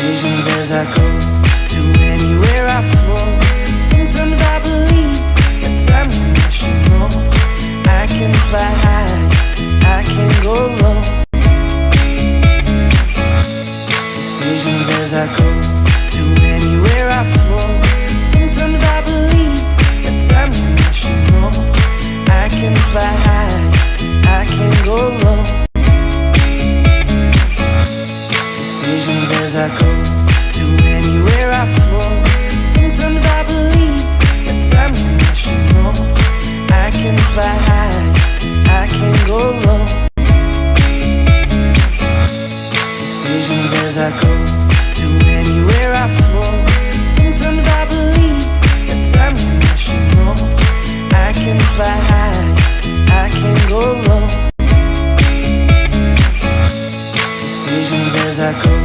Decisions as I go to anywhere I flow. Sometimes I believe, at times I should know. I can fly high, I can go low. Decisions as I go to anywhere I flow. Sometimes I believe, at times I should know. I can fly high, I can go low. Decisions as I go to anywhere I flow. Sometimes I believe, at times I should know. I can fly high, I can go low. Decisions as I go to anywhere I flow. Sometimes I believe, at times I should know. I can fly high, I can go low. Decisions as I go